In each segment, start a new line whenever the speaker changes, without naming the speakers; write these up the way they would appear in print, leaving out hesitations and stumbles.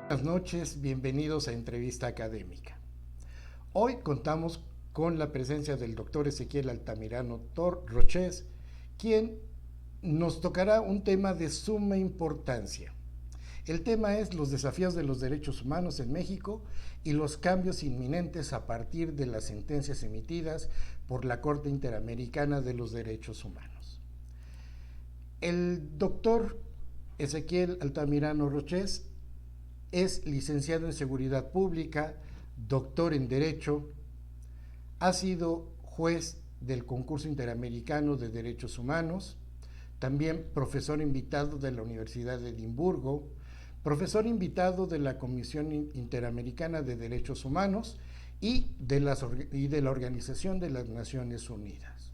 Buenas noches, bienvenidos a Entrevista Académica. Hoy contamos con la presencia del doctor Ezequiel Altamirano Roches, quien nos tocará un tema de suma importancia. El tema es los desafíos de los derechos humanos en México y los cambios inminentes a partir de las sentencias emitidas por la Corte Interamericana de los Derechos Humanos. El doctor Ezequiel Altamirano Roches es licenciado en Seguridad Pública, doctor en Derecho, ha sido juez del Concurso Interamericano de Derechos Humanos, también profesor invitado de la Universidad de Edimburgo, profesor invitado de la Comisión Interamericana de Derechos Humanos y de la Organización de las Naciones Unidas.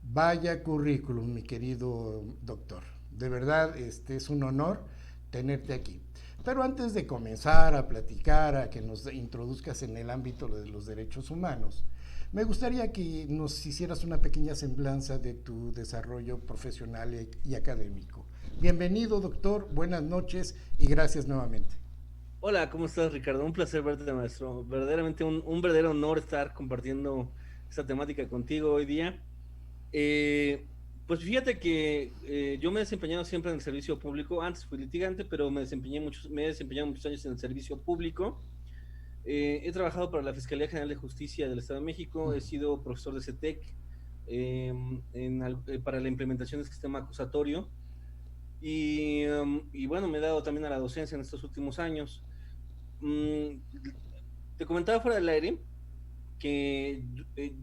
Vaya currículum, mi querido doctor. De verdad, es un honor tenerte aquí. Pero antes de comenzar a platicar, a que nos introduzcas en el ámbito de los derechos humanos, me gustaría que nos hicieras una pequeña semblanza de tu desarrollo profesional y académico. Bienvenido, doctor, buenas noches y gracias nuevamente.
Hola, ¿cómo estás, Ricardo? Un placer verte, maestro. Verdaderamente un verdadero honor estar compartiendo esta temática contigo hoy día. Eh, pues fíjate que yo me he desempeñado siempre en el servicio público. Antes fui litigante, pero me he desempeñado muchos años en el servicio público. He trabajado para la Fiscalía General de Justicia del Estado de México. He sido profesor de CETEC para la implementación del sistema acusatorio. Y bueno, me he dado también a la docencia en estos últimos años. Mm, Te comentaba fuera del aire que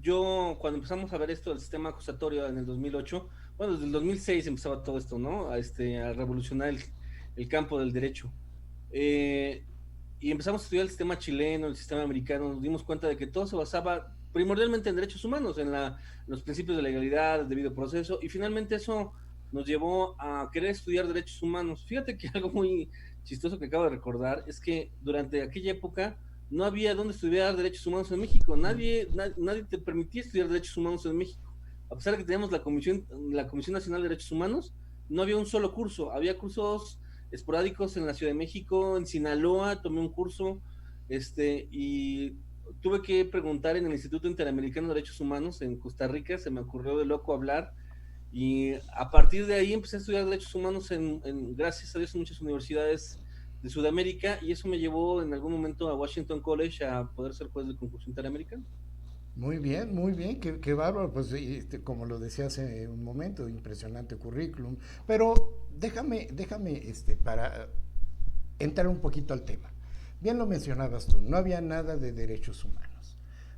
yo, cuando empezamos a ver esto del sistema acusatorio en el 2008, bueno, desde el 2006 empezaba todo esto, ¿no? A revolucionar el campo del derecho. Eh, y empezamos a estudiar el sistema chileno, el sistema americano, nos dimos cuenta de que todo se basaba primordialmente en derechos humanos, en los principios de legalidad, el debido proceso, y finalmente eso nos llevó a querer estudiar derechos humanos. Fíjate que algo muy chistoso que acabo de recordar es que durante aquella época no había donde estudiar derechos humanos en México, nadie te permitía estudiar derechos humanos en México. A pesar de que teníamos la Comisión Nacional de Derechos Humanos, no había un solo curso, había cursos esporádicos en la Ciudad de México, en Sinaloa, tomé un curso, y tuve que preguntar en el Instituto Interamericano de Derechos Humanos en Costa Rica, se me ocurrió de loco hablar, y a partir de ahí empecé a estudiar derechos humanos gracias a Dios, en muchas universidades de Sudamérica, y eso me llevó en algún momento a Washington College a poder ser juez del concurso interamericano.
Muy bien, qué bárbaro, pues como lo decía hace un momento, impresionante currículum. Pero déjame, para entrar un poquito al tema. Bien lo mencionabas tú, no había nada de derechos humanos.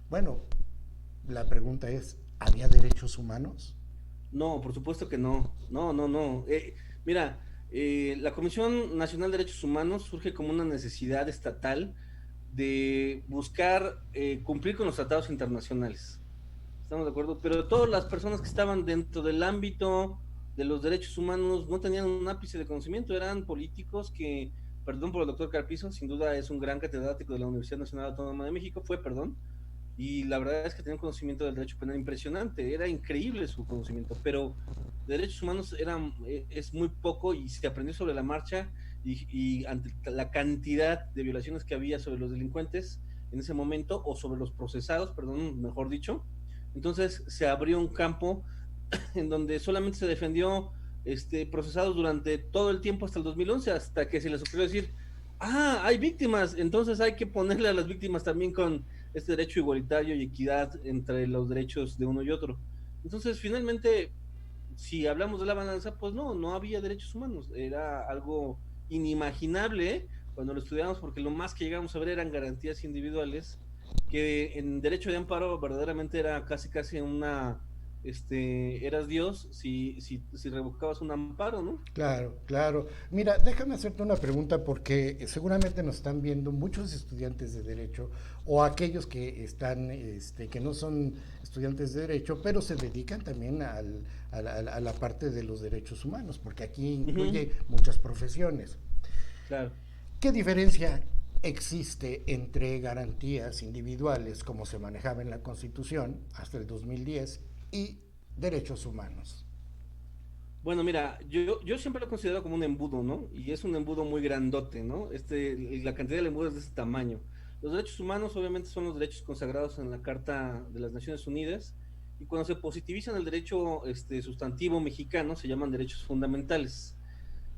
Bueno, la pregunta es, ¿había derechos humanos?
No, por supuesto que no. No, no, no. Mira, la Comisión Nacional de Derechos Humanos surge como una necesidad estatal de buscar cumplir con los tratados internacionales. ¿Estamos de acuerdo? Pero todas las personas que estaban dentro del ámbito de los derechos humanos no tenían un ápice de conocimiento, eran políticos que, perdón por el doctor Carpizo, sin duda es un gran catedrático de la Universidad Nacional Autónoma de México, perdón, y la verdad es que tenía un conocimiento del derecho penal impresionante, era increíble su conocimiento, pero de derechos humanos es muy poco y se aprendió sobre la marcha y ante la cantidad de violaciones que había sobre los delincuentes en ese momento, o sobre los procesados, perdón, mejor dicho. Entonces se abrió un campo en donde solamente se defendió procesados durante todo el tiempo hasta el 2011, hasta que se les ocurrió decir, hay víctimas, entonces hay que ponerle a las víctimas también con este derecho igualitario y equidad entre los derechos de uno y otro. Entonces, finalmente, si hablamos de la balanza, pues no había derechos humanos, era algo inimaginable cuando lo estudiamos, porque lo más que llegamos a ver eran garantías individuales, que en derecho de amparo verdaderamente era casi eras Dios si revocabas un amparo, ¿no?
Claro, claro. Mira, déjame hacerte una pregunta porque seguramente nos están viendo muchos estudiantes de derecho o aquellos que están, que no son estudiantes de derecho, pero se dedican también a la parte de los derechos humanos, porque aquí
Uh -huh,
incluye muchas profesiones.
claro.
¿Qué diferencia existe entre garantías individuales, como se manejaba en la Constitución hasta el 2010, y derechos humanos?
Bueno, mira, yo siempre lo he considerado como un embudo, ¿no? Y es un embudo muy grandote, ¿no? La cantidad de embudos es de ese tamaño. Los derechos humanos obviamente son los derechos consagrados en la Carta de las Naciones Unidas y cuando se positivizan el derecho sustantivo mexicano se llaman derechos fundamentales.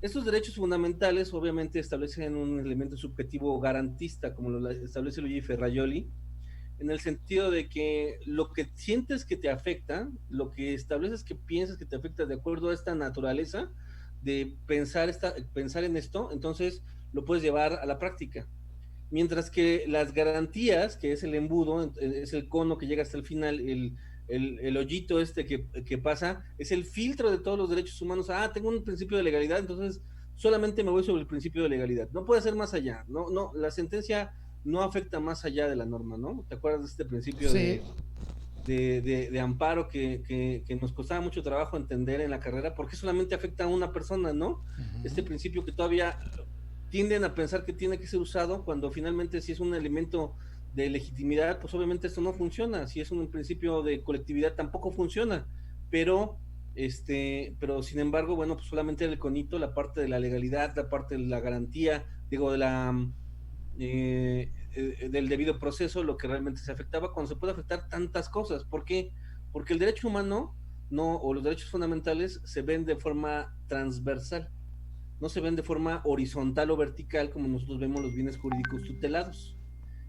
Estos derechos fundamentales obviamente establecen un elemento subjetivo garantista, como lo establece Luigi Ferrajoli, en el sentido de que lo que sientes que te afecta, lo que estableces que piensas que te afecta de acuerdo a esta naturaleza de pensar en esto, entonces lo puedes llevar a la práctica. Mientras que las garantías, que es el embudo, es el cono que llega hasta el final, el hoyito que pasa, es el filtro de todos los derechos humanos. Ah, tengo un principio de legalidad, entonces solamente me voy sobre el principio de legalidad. No puede ser más allá. No, no, la sentencia no afecta más allá de la norma, ¿no? ¿Te acuerdas de este principio
Sí.
de amparo que nos costaba mucho trabajo entender en la carrera? Porque solamente afecta a una persona, ¿no? Este
Ujú.
principio que todavía tienden a pensar que tiene que ser usado cuando finalmente si es un elemento de legitimidad, pues obviamente esto no funciona. Si es un principio de colectividad tampoco funciona. Pero pero sin embargo, bueno, pues solamente el conito, la parte de la legalidad, la parte de la garantía, digo, del debido proceso, lo que realmente se afectaba, cuando se puede afectar tantas cosas. ¿Por qué? Porque el derecho humano no, o los derechos fundamentales se ven de forma transversal, no se ven de forma horizontal o vertical como nosotros vemos los bienes jurídicos tutelados.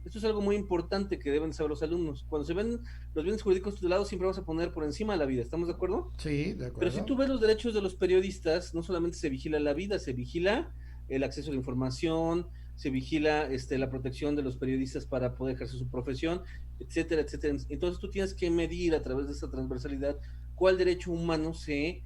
Esto es algo muy importante que deben saber los alumnos. Cuando se ven los bienes jurídicos tutelados, siempre vas a poner por encima de la vida. ¿Estamos de acuerdo?
Sí, de
Pero si
acuerdo.
tú ves los derechos de los periodistas, no solamente se vigila la vida, se vigila el acceso a la información, se vigila la protección de los periodistas para poder ejercer su profesión, etcétera, etcétera. Entonces tú tienes que medir a través de esta transversalidad cuál derecho humano se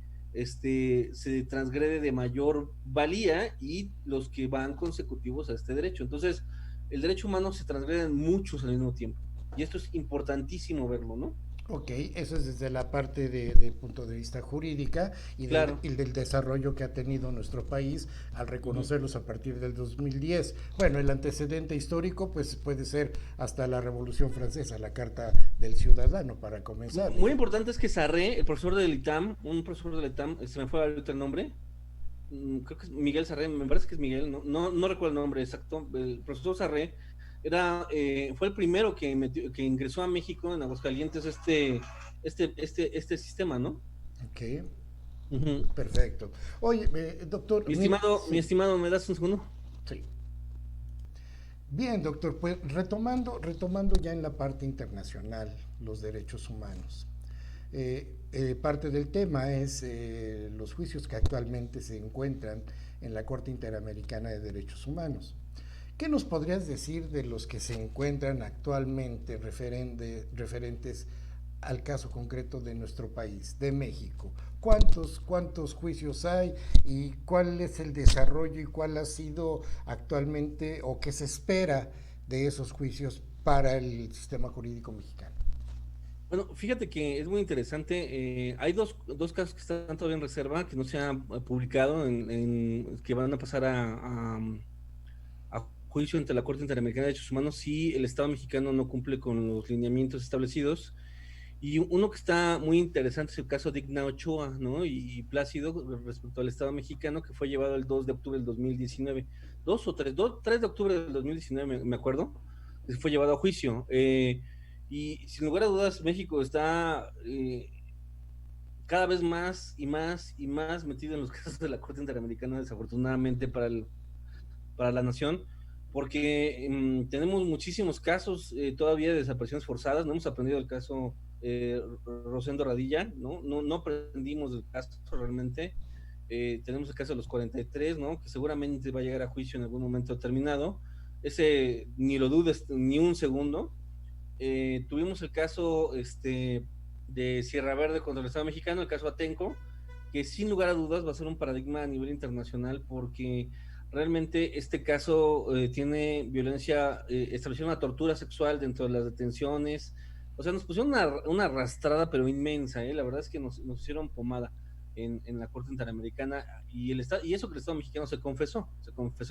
transgrede de mayor valía y los que van consecutivos a este derecho. Entonces, el derecho humano se transgrede en muchos al mismo tiempo. Y esto es importantísimo verlo, ¿no?
Ok, eso es desde la parte del punto de vista jurídica
Claro.
y del desarrollo que ha tenido nuestro país al
Uh -huh.
reconocerlos a partir del 2010. Bueno, el antecedente histórico pues puede ser hasta la Revolución Francesa, la Carta del Ciudadano, para comenzar.
Muy importante es que Sarré, el profesor del ITAM, un profesor del ITAM, se me fue ahorita el nombre, creo que es Miguel Sarré, me parece que es Miguel, no recuerdo el nombre exacto. El profesor Sarré fue el primero que ingresó a México en Aguascalientes este sistema, ¿no?
Ok,
Uh -huh.
perfecto. Oye, doctor, mire,
Mi
sí,
estimado, ¿me das un segundo?
sí. Bien, doctor, pues retomando ya en la parte internacional los derechos humanos. Parte del tema es los juicios que actualmente se encuentran en la Corte Interamericana de Derechos Humanos. ¿Qué nos podrías decir de los que se encuentran actualmente referentes al caso concreto de nuestro país, de México? ¿Cuántos juicios hay y cuál es el desarrollo y cuál ha sido actualmente o qué se espera de esos juicios para el sistema jurídico mexicano?
Bueno, fíjate que es muy interesante. Hay dos casos que están todavía en reserva, que no se han publicado, que van a pasar a juicio ante la Corte Interamericana de Derechos Humanos si el Estado mexicano no cumple con los lineamientos establecidos. Y uno que está muy interesante es el caso de Igna Ochoa, ¿no? Y Plácido respecto al Estado mexicano, que fue llevado el 2 de octubre del 2019. 3 de octubre del 2019, me acuerdo, fue llevado a juicio. Y sin lugar a dudas, México está cada vez más y más y más metido en los casos de la Corte Interamericana, desafortunadamente para la nación, porque tenemos muchísimos casos todavía de desapariciones forzadas. No hemos aprendido el caso Rosendo Radilla, no aprendimos del caso realmente. Tenemos el caso de los 43, ¿no? Que seguramente va a llegar a juicio en algún momento determinado. Ese ni lo dudes ni un segundo. Tuvimos el caso de Sierra Verde contra el Estado mexicano, el caso Atenco, que sin lugar a dudas va a ser un paradigma a nivel internacional porque realmente este caso tiene violencia, estableció una tortura sexual dentro de las detenciones. O sea, nos pusieron una arrastrada pero inmensa, ¿eh? La verdad es que nos hicieron pomada en la Corte Interamericana y eso que el Estado mexicano se confesó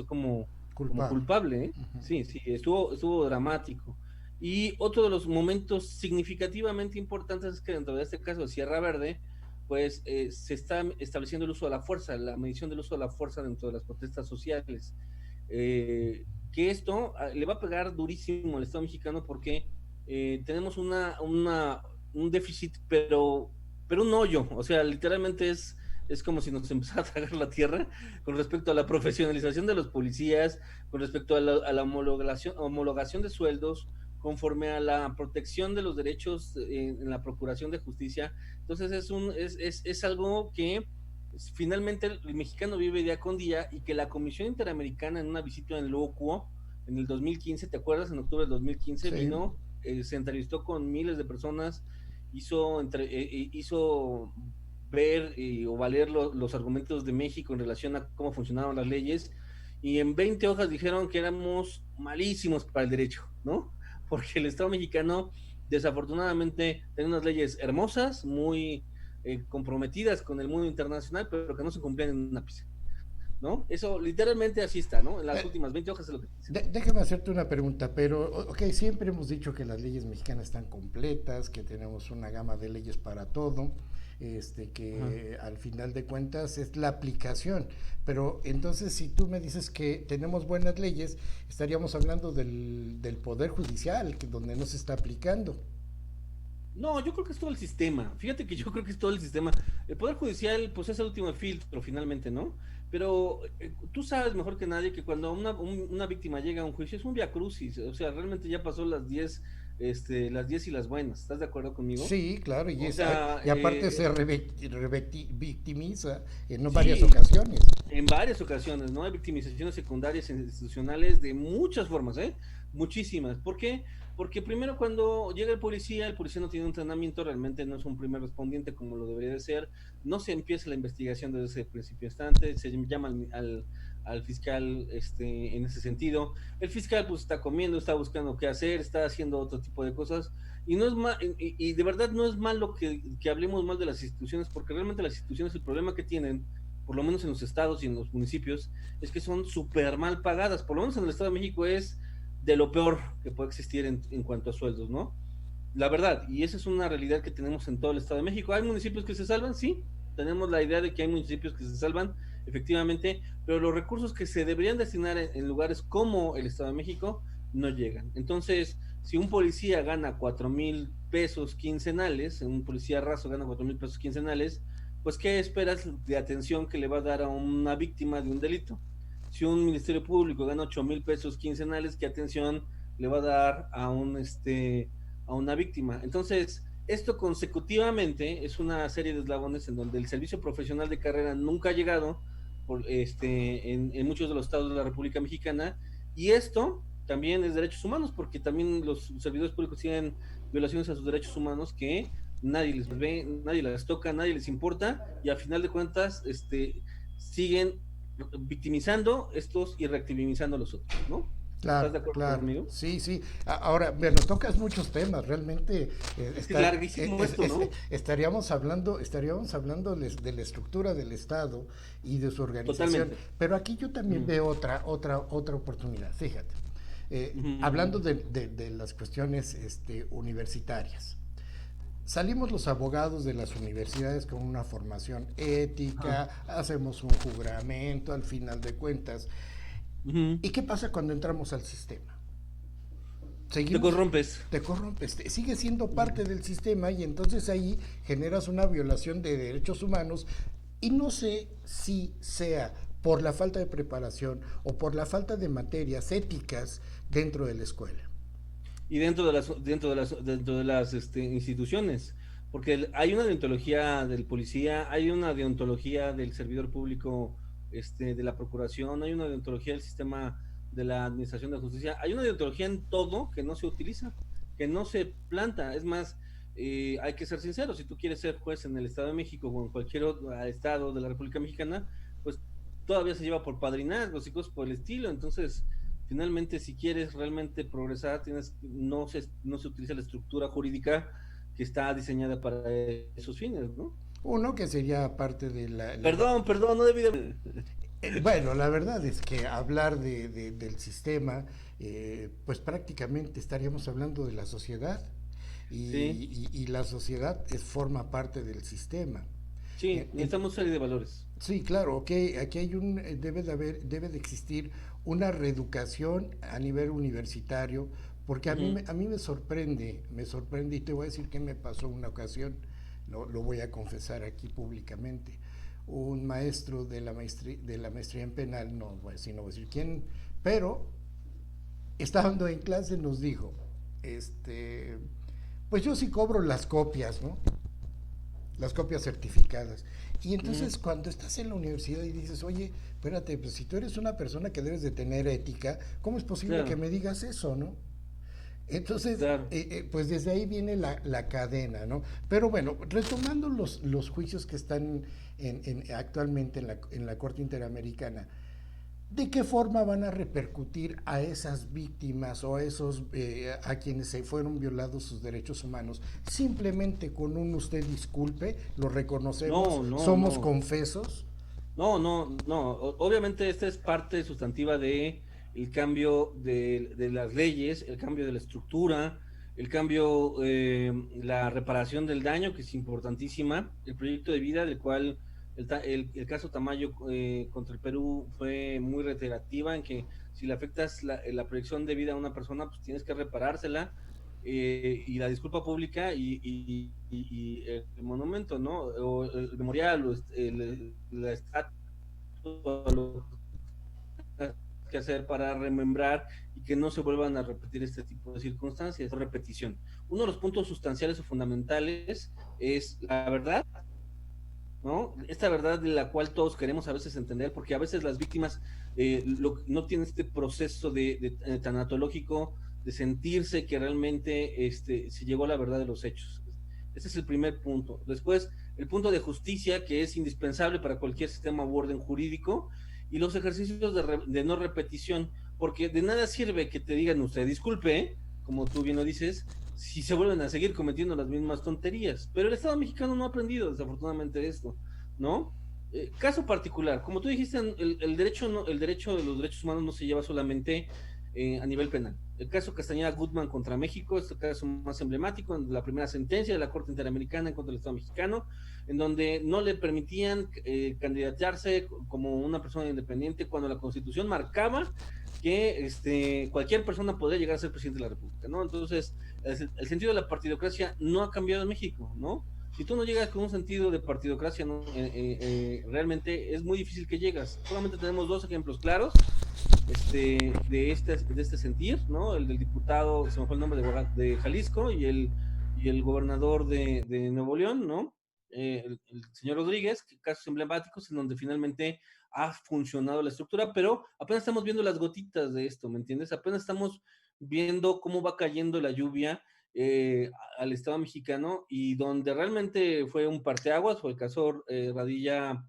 como
Culpable.
culpable, ¿eh?
Uh -huh.
Sí, sí, estuvo dramático. Y otro de los momentos significativamente importantes es que dentro de este caso de Sierra Verde, pues se está estableciendo el uso de la fuerza, la medición del uso de la fuerza dentro de las protestas sociales. Que esto le va a pegar durísimo al Estado mexicano porque tenemos un déficit, pero un hoyo, o sea, literalmente es como si nos empezara a tragar la tierra con respecto a la profesionalización de los policías, con respecto a la homologación de sueldos, conforme a la protección de los derechos en la procuración de justicia. Entonces es algo que finalmente el mexicano vive día con día y que la Comisión Interamericana en una visita en Locuo en el 2015, ¿te acuerdas? En octubre del 2015
Sí.
vino, se entrevistó con miles de personas, hizo ver o valer los argumentos de México en relación a cómo funcionaban las leyes y en 20 hojas dijeron que éramos malísimos para el derecho, ¿no? Porque el Estado mexicano desafortunadamente tiene unas leyes hermosas, muy comprometidas con el mundo internacional, pero que no se cumplían en un ápice, ¿no? Eso literalmente así está, ¿no? En las
Eh,
últimas 20 hojas es lo que dice.
Déjame hacerte una pregunta, pero, ok, siempre hemos dicho que las leyes mexicanas están completas, que tenemos una gama de leyes para todo,
Ajá.
que al final de cuentas es la aplicación. Pero entonces, si tú me dices que tenemos buenas leyes, estaríamos hablando del Poder Judicial, que donde no se está aplicando.
No, yo creo que es todo el sistema. Fíjate que yo creo que es todo el sistema. El Poder Judicial, pues es el último filtro, finalmente, ¿no? Pero tú sabes mejor que nadie que cuando una víctima llega a un juicio es un viacrucis. O sea, realmente ya pasó las 10 y las buenas. ¿Estás de acuerdo conmigo?
Sí, claro,
O sea,
y aparte se victimiza en varias
sí,
ocasiones.
en varias ocasiones, ¿no? Hay victimizaciones secundarias e institucionales de muchas formas, ¿eh? Muchísimas. ¿Por qué? Porque primero cuando llega el policía no tiene un entrenamiento, realmente no es un primer respondiente como lo debería de ser, no se empieza la investigación desde ese principio instante, se llama al fiscal en ese sentido. El fiscal pues está comiendo, está buscando qué hacer, está haciendo otro tipo de cosas. Y no es mal, y de verdad no es malo que hablemos mal de las instituciones, porque realmente las instituciones, el problema que tienen por lo menos en los estados y en los municipios, es que son súper mal pagadas. Por lo menos en el Estado de México es de lo peor que puede existir en cuanto a sueldos, ¿no? La verdad, y esa es una realidad que tenemos en todo el Estado de México. ¿Hay municipios que se salvan? Sí, tenemos la idea de que hay municipios que se salvan, efectivamente, pero los recursos que se deberían destinar en lugares como el Estado de México no llegan. Entonces, si un policía gana 4,000 pesos quincenales, un policía raso gana 4,000 pesos quincenales, pues ¿qué esperas de atención que le va a dar a una víctima de un delito? Si un ministerio público gana 8,000 pesos quincenales, ¿qué atención le va a dar a una víctima? Entonces, esto consecutivamente es una serie de eslabones en donde el servicio profesional de carrera nunca ha llegado en muchos de los estados de la República Mexicana, y esto también es derechos humanos, porque también los servidores públicos tienen violaciones a sus derechos humanos que nadie les ve, nadie las toca, nadie les importa, y a final de cuentas siguen victimizando estos y reactivizando a los otros, ¿no? ¿Estás
Claro,
de acuerdo
claro.
conmigo?
Sí, sí. Ahora, bueno, tocas muchos temas. Realmente
Es que es larguísimo esto, ¿no?
estaríamos hablando de la estructura del Estado y de su organización.
Totalmente.
Pero aquí yo también
Uh
veo otra oportunidad. Fíjate. Hablando
-huh.
de las cuestiones universitarias. Salimos los abogados de las universidades con una formación ética, hacemos un juramento al final de cuentas.
Uh -huh.
¿Y qué pasa cuando entramos al sistema?
Te
Seguimos,
corrompes.
te corrompes, sigue siendo parte del sistema y entonces ahí generas una violación de derechos humanos y no sé si sea por la falta de preparación o por la falta de materias éticas dentro de la escuela.
Y dentro de las instituciones, porque hay una deontología del policía, hay una deontología del servidor público, de la procuración, hay una deontología del sistema de la administración de justicia, hay una deontología en todo que no se utiliza, que no se planta. Es más, hay que ser sinceros, si tú quieres ser juez en el Estado de México o en cualquier otro estado de la República Mexicana, pues todavía se lleva por padrinazgos y cosas por el estilo. Entonces finalmente, si quieres realmente progresar, no se utiliza la estructura jurídica que está diseñada para esos fines, ¿no?
Uno que sería parte de
Perdón, no debí de...
bueno, la verdad es que hablar del sistema, pues prácticamente estaríamos hablando de la sociedad
Sí,
y la sociedad forma parte del sistema.
Sí, necesitamos serie de valores.
Sí, claro, aquí hay debe de existir una reeducación a nivel universitario, porque
Ujú.
a mí me sorprende y te voy a decir qué me pasó una ocasión, lo voy a confesar aquí públicamente. Un maestro de la maestría en penal, no voy a decir quién, pero estando en clase nos dijo, este, pues yo sí cobro las copias, ¿no? Las copias certificadas. Y
Ujú.
entonces cuando estás en la universidad y dices, oye, espérate, pues si tú eres una persona que debes de tener ética, ¿cómo es posible que
Claro,
me digas eso, no? Entonces,
claro.
pues desde ahí viene la cadena, ¿no? Pero bueno, retomando los juicios que están actualmente en la Corte Interamericana, ¿de qué forma van a repercutir a esas víctimas o a esos a quienes se fueron violados sus derechos humanos? Simplemente con un usted disculpe, lo reconocemos,
No, no,
somos
no.
confesos.
No, no, no. Obviamente esta es parte sustantiva de el cambio de las leyes, el cambio de la estructura, el cambio, la reparación del daño, que es importantísima, el proyecto de vida del cual el caso Tamayo contra el Perú fue muy reiterativa en que si le afectas la proyección de vida a una persona, pues tienes que reparársela. Y la disculpa pública y el monumento, ¿no? O el memorial, o la estatua, lo que hacer para remembrar y que no se vuelvan a repetir este tipo de circunstancias, repetición. Uno de los puntos sustanciales o fundamentales es la verdad, ¿no? Esta verdad de la cual todos queremos a veces entender, porque a veces las víctimas no tienen este proceso tanatológico de sentirse que realmente se llegó a la verdad de los hechos. Ese es el primer punto. Después, el punto de justicia, que es indispensable para cualquier sistema u orden jurídico, y los ejercicios de no repetición, porque de nada sirve que te digan usted, disculpe, como tú bien lo dices, si se vuelven a seguir cometiendo las mismas tonterías. Pero el Estado mexicano no ha aprendido, desafortunadamente, esto, ¿no? Caso particular, como tú dijiste, el derecho, el derecho de los derechos humanos no se lleva solamente a nivel penal. El caso Castañeda Goodman contra México es el caso más emblemático, la primera sentencia de la Corte Interamericana en contra del Estado mexicano, en donde no le permitían candidatarse como una persona independiente cuando la Constitución marcaba que cualquier persona podría llegar a ser presidente de la República, ¿no? Entonces, el sentido de la partidocracia no ha cambiado en México, ¿no? Si tú no llegas con un sentido de partidocracia, ¿no? Realmente es muy difícil que llegas. Solamente tenemos dos ejemplos claros de este sentir, ¿no? El del diputado, se me fue el nombre de Jalisco, y el gobernador de Nuevo León, ¿no? El señor Rodríguez, casos emblemáticos en donde finalmente ha funcionado la estructura, pero apenas estamos viendo las gotitas de esto, ¿me entiendes? Apenas estamos viendo cómo va cayendo la lluvia al Estado mexicano y donde realmente fue un parteaguas fue el caso Radilla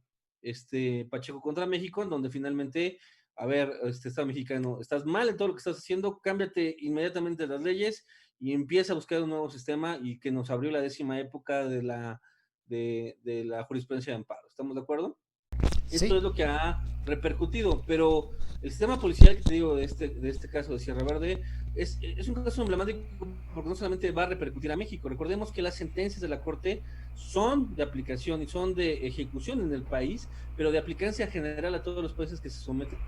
Pacheco contra México, en donde finalmente, a ver, Estado mexicano, estás mal en todo lo que estás haciendo, cámbiate inmediatamente las leyes y empieza a buscar un nuevo sistema y que nos abrió la 10ª época de la jurisprudencia de amparo. ¿Estamos de acuerdo? Esto
Sí,
es lo que ha repercutido, pero el sistema policial que te digo de este caso de Sierra Verde es un caso emblemático porque no solamente va a repercutir a México, recordemos que las sentencias de la Corte son de aplicación y son de ejecución en el país, pero de aplicancia general a todos los países que se someten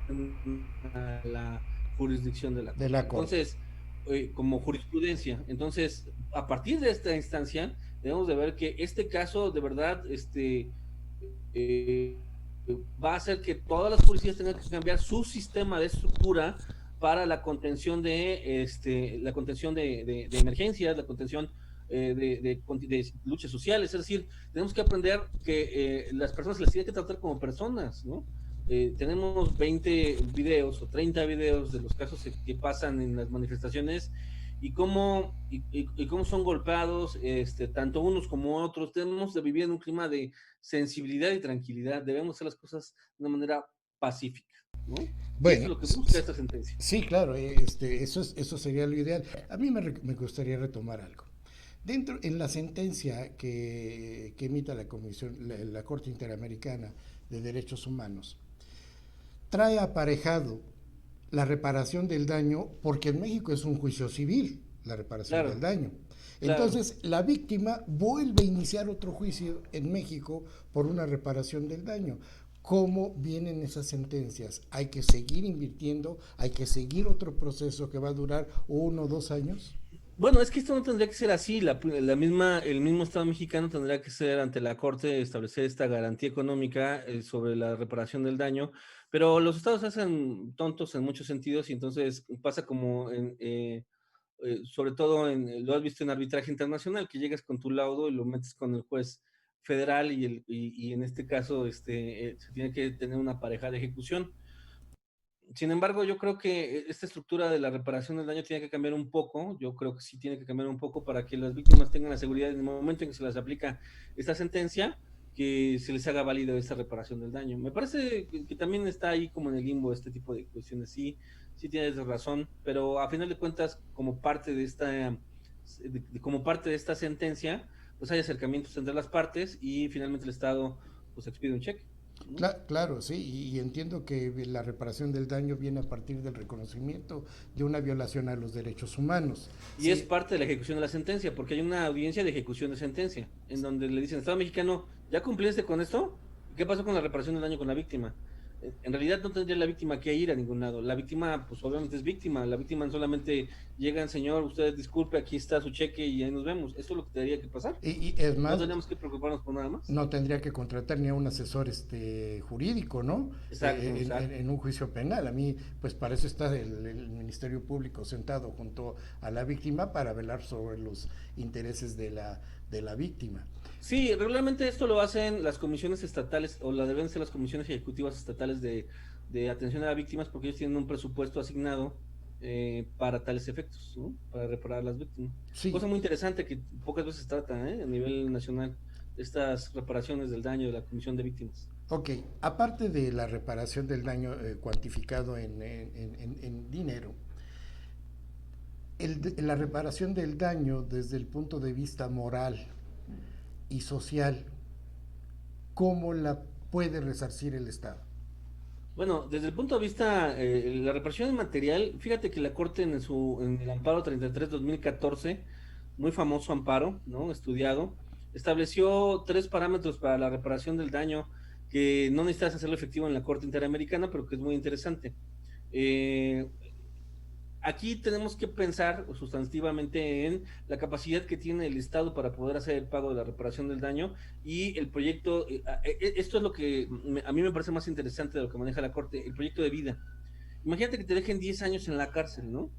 a la jurisdicción de la
de
Corte.
la corte.
Entonces, como jurisprudencia, entonces, a partir de esta instancia, debemos de ver que este caso de verdad, eh, va a hacer que todas las policías tengan que cambiar su sistema de estructura para la contención la contención de emergencias, la contención de luchas sociales. Es decir, tenemos que aprender que las personas las tienen que tratar como personas, ¿no? Tenemos 20 videos o 30 videos de los casos que pasan en las manifestaciones y cómo son golpeados tanto unos como otros. Tenemos de vivir en un clima de sensibilidad y tranquilidad. Debemos hacer las cosas de una manera pacífica, ¿no? Y eso
Bueno,
es lo que busca esta sentencia.
sí, claro, eso sería lo ideal. A mí me gustaría retomar algo. En la sentencia que emita la Corte Interamericana de Derechos Humanos, trae aparejado la reparación del daño, porque en México es un juicio civil, la reparación del
Claro,
daño.
Claro.
Entonces, la víctima vuelve a iniciar otro juicio en México por una reparación del daño. ¿Cómo vienen esas sentencias? ¿Hay que seguir invirtiendo? ¿Hay que seguir otro proceso que va a durar 1 o 2 años?
Bueno, es que esto no tendría que ser así. El mismo Estado mexicano tendría que ser ante la Corte establecer esta garantía económica sobre la reparación del daño, pero los estados se hacen tontos en muchos sentidos y entonces pasa como sobre todo lo has visto en arbitraje internacional, que llegas con tu laudo y lo metes con el juez federal y en este caso se tiene que tener una pareja de ejecución. Sin embargo, yo creo que esta estructura de la reparación del daño tiene que cambiar un poco. Yo creo que sí tiene que cambiar un poco para que las víctimas tengan la seguridad en el momento en que se les aplica esta sentencia, que se les haga válido esta reparación del daño. Me parece que también está ahí como en el limbo este tipo de cuestiones. Sí, sí tienes razón, pero a final de cuentas, como parte de esta sentencia, pues hay acercamientos entre las partes y finalmente el Estado pues expide un cheque, ¿no?
Claro, sí, y entiendo que la reparación del daño viene a partir del reconocimiento de una violación a los derechos humanos.
Y es
Sí,
parte de la ejecución de la sentencia, porque hay una audiencia de ejecución de sentencia, en donde le dicen, Estado mexicano, ¿ya cumpliste con esto? ¿Qué pasó con la reparación del daño con la víctima? En realidad no tendría la víctima que ir a ningún lado. La víctima, pues obviamente es víctima. La víctima solamente llegan, señor, usted disculpe, aquí está su cheque y ahí nos vemos. Eso es lo que tendría que pasar.
y es
No
más,
tenemos que preocuparnos por nada más.
no tendría que contratar ni a un asesor jurídico, ¿no?
Exacto, exacto.
En un juicio penal. A mí, pues para eso está el Ministerio Público sentado junto a la víctima para velar sobre los intereses de la víctima.
Sí, regularmente esto lo hacen las comisiones estatales, o la deben ser las comisiones ejecutivas estatales de atención a las víctimas, porque ellos tienen un presupuesto asignado para tales efectos, ¿no? Para reparar a las víctimas.
Sí,
Cosa muy interesante que pocas veces se trata, a nivel nacional, estas reparaciones del daño de la Comisión de Víctimas.
ok. Aparte de la reparación del daño cuantificado en dinero, la reparación del daño desde el punto de vista moral y social, ¿cómo la puede resarcir el Estado?
Bueno, desde el punto de vista la reparación material, fíjate que la Corte en el amparo 33-2014, muy famoso amparo, ¿no? Estudiado, estableció tres parámetros para la reparación del daño que no necesitas hacerlo efectivo en la Corte Interamericana, pero que es muy interesante. Eh, Aquí tenemos que pensar sustantivamente en la capacidad que tiene el Estado para poder hacer el pago de la reparación del daño y el proyecto, esto es lo que a mí me parece más interesante de lo que maneja la Corte, el proyecto de vida. Imagínate que te dejen 10 años en la cárcel, ¿no?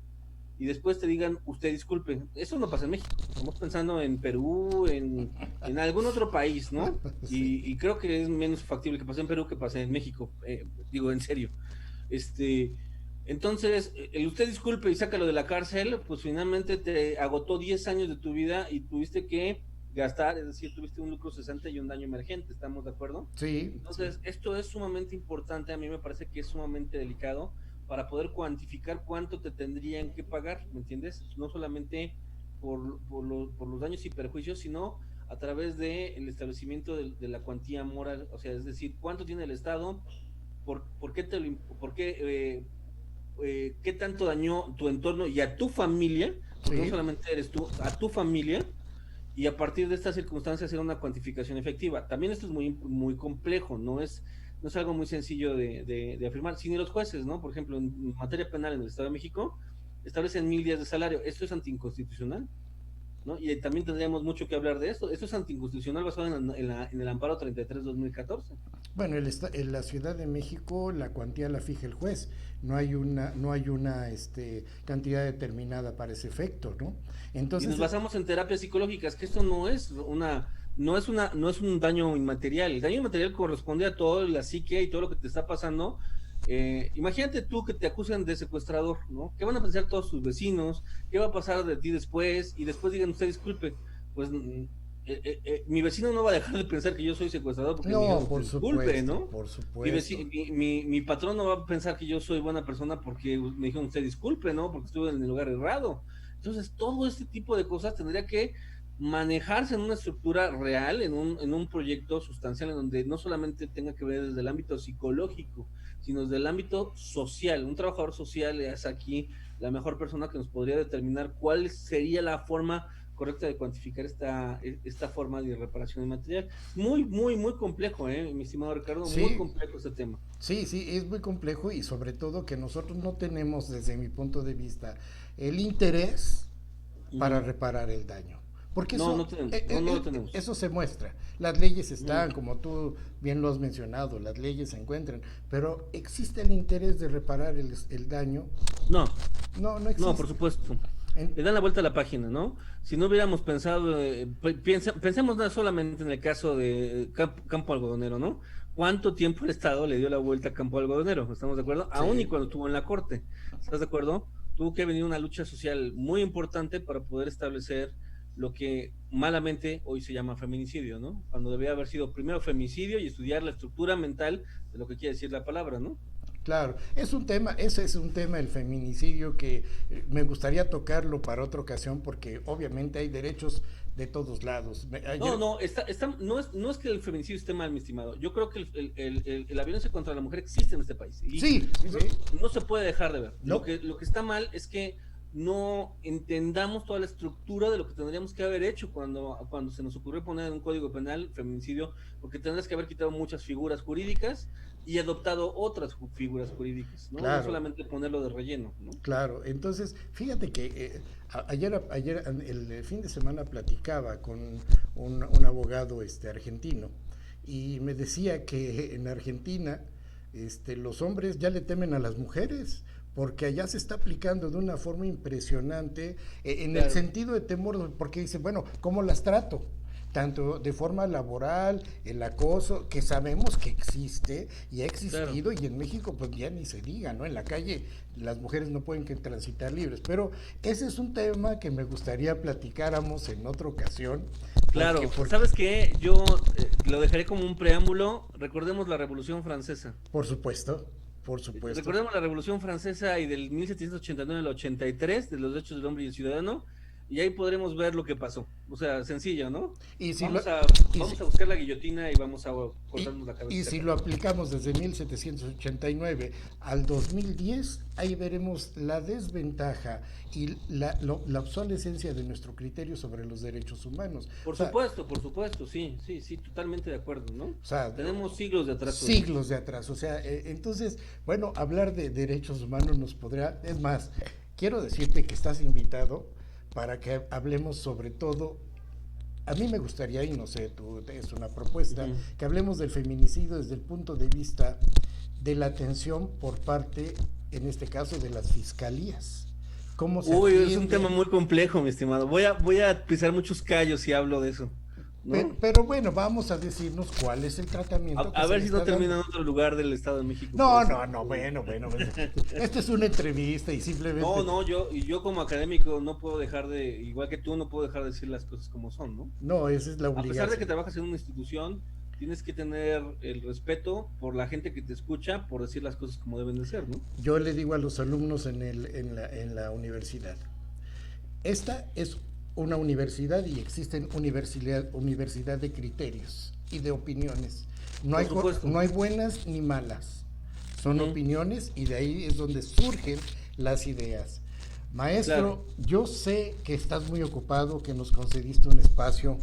Y después te digan, usted disculpe, eso no pasa en México, estamos pensando en Perú, en algún otro país, ¿no?
Sí,
Y creo que es menos factible que pase en Perú que pase en México, digo, en serio. Este, entonces, el usted disculpe y sácalo de la cárcel, pues finalmente te agotó 10 años de tu vida y tuviste que gastar, es decir, tuviste un lucro cesante y un daño emergente, ¿estamos de acuerdo?
sí, sí.
Entonces, esto es sumamente importante, a mí me parece que es sumamente delicado para poder cuantificar cuánto te tendrían que pagar, ¿me entiendes? No solamente por los daños y perjuicios, sino a través del establecimiento de la cuantía moral, o sea, es decir, cuánto tiene el Estado, por qué por qué, qué tanto dañó tu entorno y a tu familia, porque no
Sí.
solamente eres tú, a tu familia, y a partir de estas circunstancias hacer una cuantificación efectiva. También esto es muy, muy complejo, no es algo muy sencillo de afirmar. Si ni los jueces, ¿no? Por ejemplo, en materia penal en el Estado de México, establecen 1000 días de salario. Esto es anticonstitucional, ¿no? Y también tendríamos mucho que hablar de esto. Esto es anticonstitucional basado en el amparo 33-2014.
Bueno, en la Ciudad de México la cuantía la fija el juez. No hay una cantidad determinada para ese efecto, ¿no?
Y nos
Entonces,
basamos en terapias psicológicas, que esto no es un daño inmaterial. El daño inmaterial corresponde a todo la psique y todo lo que te está pasando. Imagínate tú que te acusan de secuestrador, ¿no? ¿Qué van a pensar todos tus vecinos? ¿Qué va a pasar de ti después? Y después digan, usted disculpe, pues mi vecino no va a dejar de pensar que yo soy secuestrador porque me dijeron,
no,
usted disculpe, ¿no?
por supuesto.
Mi patrón no va a pensar que yo soy buena persona porque me dijeron, usted disculpe, ¿no? Porque estuve en el lugar errado. Entonces, todo este tipo de cosas tendría que manejarse en una estructura real, en un proyecto sustancial en donde no solamente tenga que ver desde el ámbito psicológico, sino desde el ámbito social. Un trabajador social es aquí la mejor persona que nos podría determinar cuál sería la forma correcta de cuantificar esta forma de reparación de material. Muy, muy, muy complejo, mi estimado Ricardo, muy
Sí,
complejo este tema.
sí, sí, es muy complejo y sobre todo que nosotros no tenemos, desde mi punto de vista, el interés para
Ujú.
reparar el daño. Porque
No,
eso,
no tenemos, no, no lo tenemos.
eso se muestra. Las leyes
Ujú.
están, como tú bien lo has mencionado, las leyes se encuentran, pero ¿existe el interés de reparar el daño?
No,
No, no
no, por
existe.
supuesto.
En-
Le dan la vuelta a la página, ¿no? Si no hubiéramos pensado, pensemos no solamente en el caso de Campo Algodonero, ¿no? ¿Cuánto tiempo el Estado le dio la vuelta a Campo Algodonero? ¿Estamos de acuerdo? Aún y
sí,
cuando estuvo en la Corte, ¿estás de acuerdo? Tuvo que venir una lucha social muy importante para poder establecer lo que malamente hoy se llama feminicidio, ¿no? Cuando debía haber sido primero femicidio y estudiar la estructura mental de lo que quiere decir la palabra, ¿no?
claro, es un tema, ese es un tema, el feminicidio, que me gustaría tocarlo para otra ocasión porque obviamente hay derechos de todos lados.
No,
Ayer,
no, no es que el feminicidio esté mal, mi estimado. Yo creo que la violencia contra la mujer existe en este país y
sí,
no,
sí,
no se puede dejar de ver. Lo
no,
que, lo que está mal es que no entendamos toda la estructura de lo que tendríamos que haber hecho cuando se nos ocurrió poner en un código penal feminicidio, porque tendrías que haber quitado muchas figuras jurídicas y adoptado otras figuras jurídicas, ¿no? No
claro,
solamente ponerlo de relleno, ¿no?
claro. Entonces, fíjate que ayer, el fin de semana platicaba con un abogado argentino y me decía que en Argentina los hombres ya le temen a las mujeres porque allá se está aplicando de una forma impresionante en el
Claro,
sentido de temor, porque dice, bueno, ¿cómo las trato? Tanto de forma laboral, el acoso, que sabemos que existe y ha
claro.
existido, y en México pues ya ni se diga, ¿no? En la calle las mujeres no pueden que transitar libres, pero ese es un tema que me gustaría platicáramos en otra ocasión,
Claro,
porque
¿sabes qué? Yo lo dejaré como un preámbulo. Recordemos la Revolución Francesa.
por supuesto, por supuesto.
Recordemos la Revolución Francesa y del 1789 al 83, de los derechos del hombre y el ciudadano, y ahí podremos ver lo que pasó. O sea, sencillo, ¿no?
Y si lo,
Vamos a,
y si,
vamos a buscar la guillotina y vamos a
Y,
cortarnos la
y
cabeza
si
acá.
lo aplicamos desde 1789 al 2010, ahí veremos la desventaja y la obsolescencia de nuestro criterio sobre los derechos humanos.
Por supuesto, sí, sí, sí, totalmente de acuerdo, ¿no?
O sea,
Tenemos siglos de atraso de eso.
siglos de atrás. O sea, entonces, bueno, hablar de derechos humanos nos podrá... Es más, quiero decirte que estás invitado para que hablemos sobre todo. A mí me gustaría, y no sé, tú, es una propuesta,
Ujú.
que hablemos del feminicidio desde el punto de vista de la atención por parte, en este caso, de las fiscalías. ¿Cómo se
Uy, es un tema
atiende?
muy complejo, mi estimado. Voy a pisar muchos callos si hablo de eso, ¿no?
Pero bueno, vamos a decirnos cuál es el
A,
tratamiento que
a
se
ver
le
si no
está
termina
dando.
en otro lugar del Estado de México por
No,
eso.
no, no, bueno, bueno, bueno. Esta es una entrevista y
No,
simplemente...
no, yo como académico no puedo dejar de, igual que tú, no puedo dejar de decir las cosas como son, ¿no?
No, esa es la
A pesar de que
obligación.
trabajas en una institución, tienes que tener el respeto por la gente que te escucha, por decir las cosas como deben de ser, ¿no?
Yo le digo a los alumnos en la universidad, esta es una universidad y existen universidad de criterios y de opiniones.
Por supuesto.
No hay buenas ni malas. Son
Ujú.
opiniones y de ahí es donde surgen las ideas.
Claro.
Maestro, yo sé que estás muy ocupado, que nos concediste un espacio,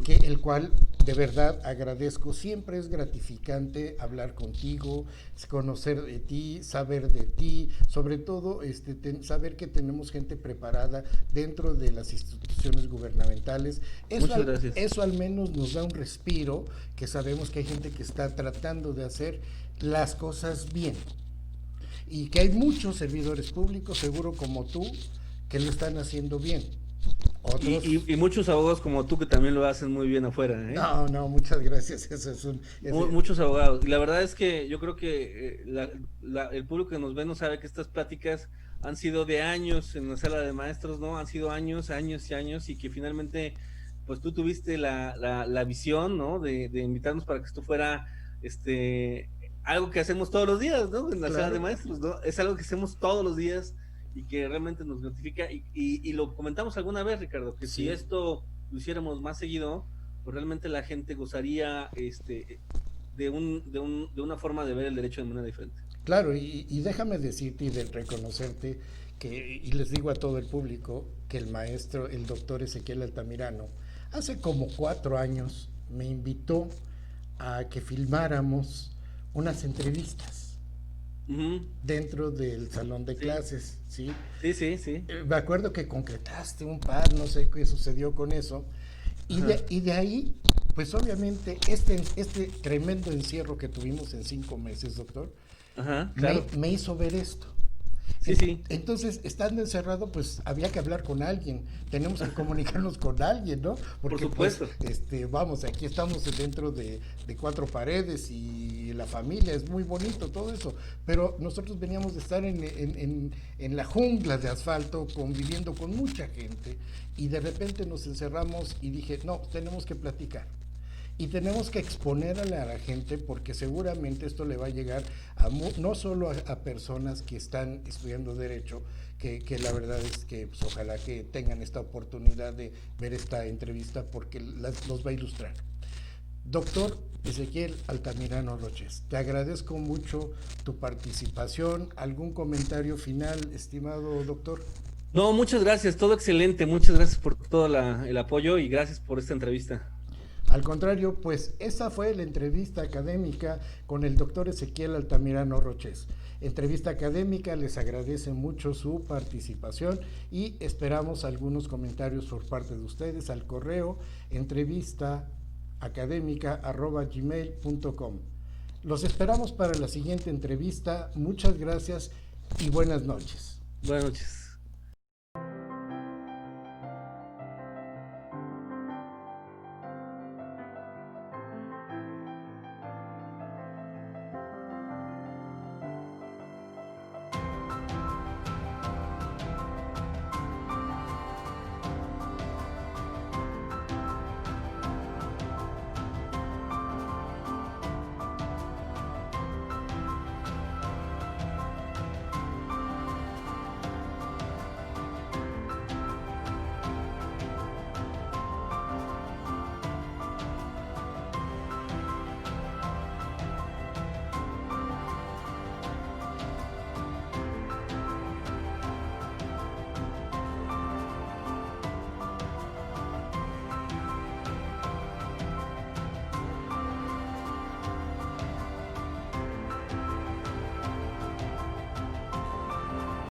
que el cual de verdad agradezco. Siempre es gratificante hablar contigo, conocer de ti, saber de ti, sobre todo saber que tenemos gente preparada dentro de las instituciones gubernamentales.
Muchas gracias.
Eso al menos nos da un respiro, que sabemos que hay gente que está tratando de hacer las cosas bien y que hay muchos servidores públicos, seguro como tú, que lo están haciendo bien.
Y,
Otros,
y, y muchos abogados como tú que también lo hacen muy bien afuera, ¿eh?
no, no, muchas gracias. Eso es
Muchos abogados. Y la verdad es que yo creo que el público que nos ve no sabe que estas pláticas han sido de años en la sala de maestros, ¿no? Han sido años, años y años y que finalmente, pues tú tuviste la visión, ¿no? De invitarnos para que esto fuera, algo que hacemos todos los días, ¿no? En la sala de
claro.
maestros, ¿no? Es algo que hacemos todos los días y que realmente nos notifica. Y lo comentamos alguna vez, Ricardo, que si
Sí,
esto lo hiciéramos más seguido, pues realmente la gente gozaría de una forma de ver el derecho de manera diferente.
claro, y déjame decirte y de reconocerte que, y les digo a todo el público, que el maestro, el doctor Ezequiel Altamirano, hace como 4 años me invitó a que filmáramos unas entrevistas dentro del salón de
Sí,
clases, ¿sí?
sí, sí, sí.
Me acuerdo que concretaste un par, no sé qué sucedió con eso,
Ajá,
y de ahí, pues obviamente, este tremendo encierro que tuvimos en 5 meses, doctor,
ajá, claro.
me hizo ver esto.
Sí, sí,
Entonces, estando encerrado, pues había que hablar con alguien, tenemos que comunicarnos con alguien, ¿no?
por
Porque pues,
supuesto.
vamos, aquí estamos dentro de 4 paredes y la familia, es muy bonito todo eso, pero nosotros veníamos de estar en la jungla de asfalto, conviviendo con mucha gente, y de repente nos encerramos y dije, no, tenemos que platicar. Y tenemos que exponer a la gente porque seguramente esto le va a llegar no solo a personas que están estudiando derecho, que la verdad es que pues, ojalá que tengan esta oportunidad de ver esta entrevista porque los va a ilustrar. Doctor Ezequiel Altamirano Roches, te agradezco mucho tu participación. ¿Algún comentario final, estimado doctor?
No, muchas gracias, todo excelente. Muchas gracias por todo el apoyo y gracias por esta entrevista.
Al contrario, pues esa fue la entrevista académica con el doctor Ezequiel Altamirano Roches. Entrevista académica, les agradece mucho su participación y esperamos algunos comentarios por parte de ustedes al correo entrevistaacadémica@gmail.com. Los esperamos para la siguiente entrevista. Muchas gracias y buenas noches.
Buenas noches.